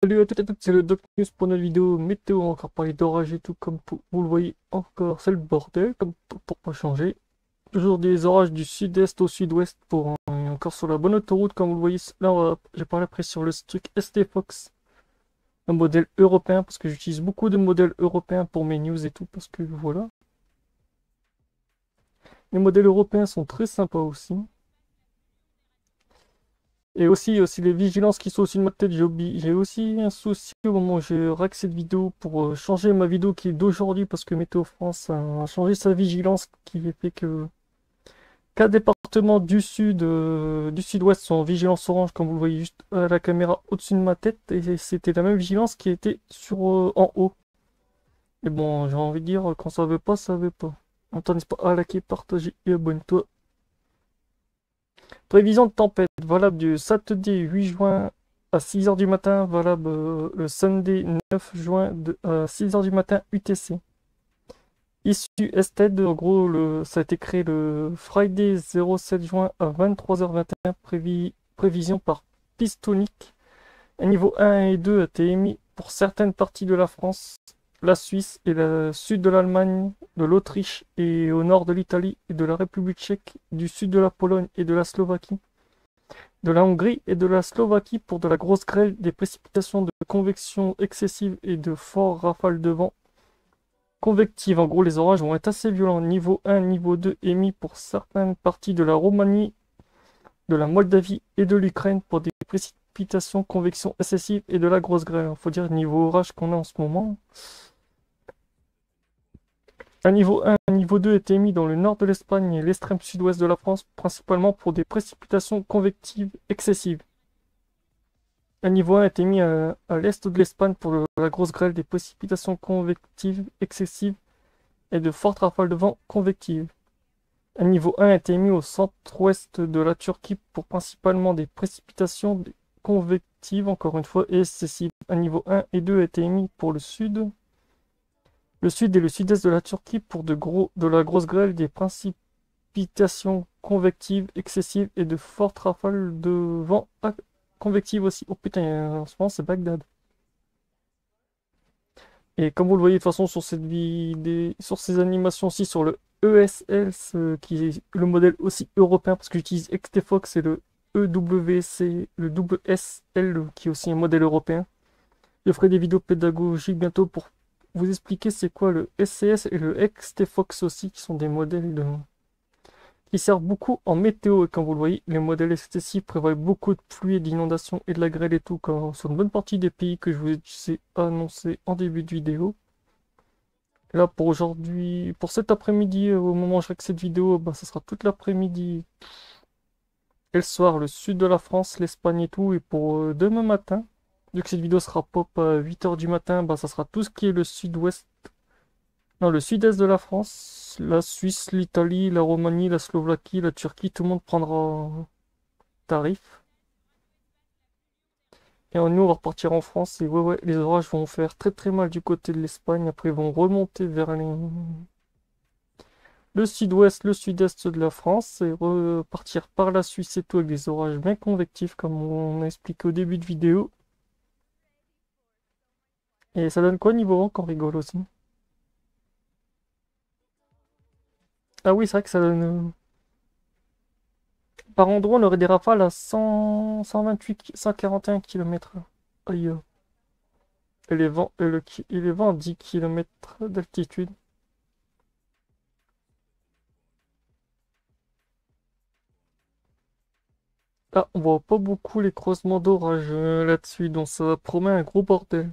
Salut à toutes et à toutes, c'est le Doc News pour notre vidéo météo. On va encore parler d'orage et tout, comme vous le voyez encore, c'est le bordel, comme pour pas changer. Toujours des orages du sud-est au sud-ouest pour encore sur la bonne autoroute, comme vous le voyez. Là, j'ai parlé après sur le truc ST Fox, un modèle européen, parce que j'utilise beaucoup de modèles européens pour mes news et tout, parce que voilà. Les modèles européens sont très sympas aussi. Et aussi les vigilances qui sont au-dessus de ma tête, j'ai aussi un souci au moment où je rack cette vidéo pour changer ma vidéo qui est d'aujourd'hui parce que Météo France a changé sa vigilance qui fait que 4 départements du sud, du sud-ouest sont en vigilance orange comme vous le voyez juste à la caméra au-dessus de ma tête et c'était la même vigilance qui était sur en haut. Et bon, j'ai envie de dire quand ça veut pas, ça veut pas. Attends, n'hésite pas à liker, partager et abonne-toi. Prévision de tempête valable du Saturday 8 juin à 6 heures du matin, valable le Sunday 9 juin à 6 heures du matin UTC. Issu STED, en gros, ça a été créé le Friday 07 juin à 23h21, prévision par Pistonic. Un niveau 1 et 2 a été émis pour certaines parties de la France, la Suisse et le sud de l'Allemagne, de l'Autriche et au nord de l'Italie et de la République tchèque, du sud de la Pologne et de la Slovaquie, de la Hongrie et de la Slovaquie pour de la grosse grêle, des précipitations de convection excessive et de forts rafales de vent convectives. En gros, les orages vont être assez violents. Niveau 1, niveau 2 émis pour certaines parties de la Roumanie, de la Moldavie et de l'Ukraine pour des précipitations convection excessive et de la grosse grêle. Il faut dire niveau orage qu'on a en ce moment. Un niveau 1 et un niveau 2 est émis dans le nord de l'Espagne et l'extrême sud-ouest de la France, principalement pour des précipitations convectives excessives. Un niveau 1 est émis à l'est de l'Espagne pour la grosse grêle, des précipitations convectives excessives et de fortes rafales de vent convectives. Un niveau 1 est émis au centre-ouest de la Turquie pour principalement des précipitations convectives, encore une fois, et excessives. Un niveau 1 et 2 est émis pour le sud et le sud-est de la Turquie pour de la grosse grêle, des précipitations convectives excessives et de fortes rafales de vent convectives aussi. Oh putain, en ce moment c'est Bagdad. Et comme vous le voyez de toute façon sur cette vidéo, sur ces animations aussi, sur le ESL, qui est le modèle aussi européen, parce que j'utilise XTFox et le EWC, le WSL, qui est aussi un modèle européen. Je ferai des vidéos pédagogiques bientôt pour vous expliquer c'est quoi le SCS et le XTFox aussi, qui sont des modèles qui servent beaucoup en météo. Et comme vous le voyez, les modèles STC prévoient beaucoup de pluie et d'inondations et de la grêle et tout, sur une bonne partie des pays que je vous ai annoncé en début de vidéo. Et là, pour aujourd'hui, pour cet après-midi, au moment où je ferai cette vidéo, bah, ça sera toute l'après-midi et le soir, le sud de la France, l'Espagne et tout. Et pour demain matin, vu que cette vidéo sera pop à 8 heures du matin, bah, ça sera tout ce qui est le sud-ouest, non, le sud-est de la France, la Suisse, l'Italie, la Roumanie, la Slovaquie, la Turquie, tout le monde prendra tarif. Et nous, on va repartir en France. Et ouais, les orages vont faire très très mal du côté de l'Espagne. Après, ils vont remonter vers le sud-ouest, le sud-est de la France et repartir par la Suisse et tout avec des orages bien convectifs comme on a expliqué au début de vidéo. Et ça donne quoi niveau vent qu'on rigole aussi? Ah oui, c'est vrai que ça donne... Par endroit, on aurait des rafales à 100, 128, 141 km. Aïe. Et les vents à 10 km d'altitude. Ah, on voit pas beaucoup les croisements d'orage là-dessus, donc ça promet un gros bordel.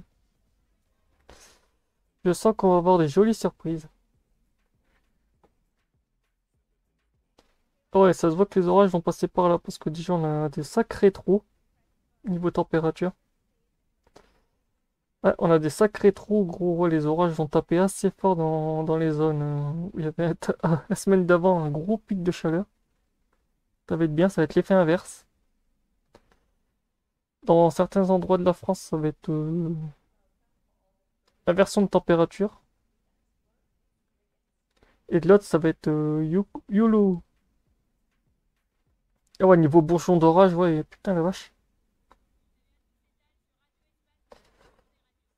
Je sens qu'on va avoir des jolies surprises. Ah ouais, ça se voit que les orages vont passer par là, parce que déjà on a des sacrés trous niveau température. Ouais, on a des sacrés trous, gros. Ouais, les orages vont taper assez fort dans les zones où il y avait la semaine d'avant un gros pic de chaleur. Ça va être bien, ça va être l'effet inverse. Dans certains endroits de la France, ça va être inversion de température. Et de l'autre, ça va être YOLO. Ah ouais, niveau bourgeon d'orage, ouais, putain la vache.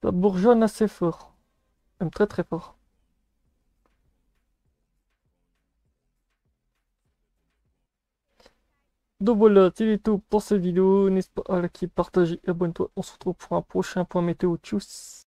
Ça bourgeonne assez fort. Même très très fort. Donc voilà, c'est tout pour cette vidéo. N'hésite pas à liker, partager, abonne-toi. On se retrouve pour un prochain point météo. Tchuss!